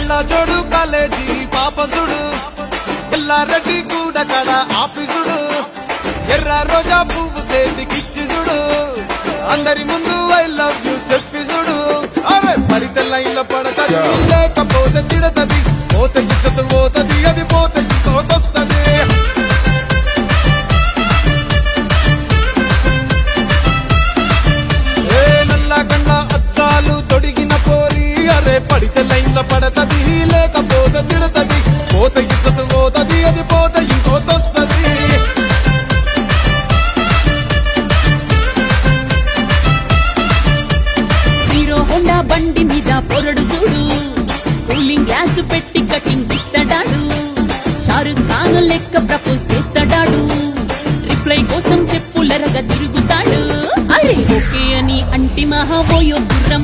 కళ్ళజోడు కాలేజీ పాపసుడు ఎల్లారెడ్డి గూడ కడ ఆఫీసుడు ఎర్ర రోజా పువ్వు సేతికిచ్చి చూడు అందరి ముందు ఐ లవ్ యూ చెప్పిసుడు అరే పడితే లైన్లో పడతది లేకపోతే తిడతది పోతే ఇచ్చత పోతది అది పోతే ఇంకోతొస్తది తొడిగిన పోరి అరే పడితే లైన్ల పడతది లేకపోతే తిడతది పోత ఇచ్చత పోతది అది పోత ఇంకోతొస్తది హీరో హోండా బండి మీద పొరడు చూడు కూలింగ్ గ్లాస్ పెట్టి కటింగ్ ఇస్తాడాడు షారుఖ్ ఖాన్ లెక్క ప్రపోజ్ చేస్తాడాడు రిప్లై కోసం చెప్పులరగా తిరుగుతాడు అరే ఓకే అని అంటి మహాబోయో గుర్రం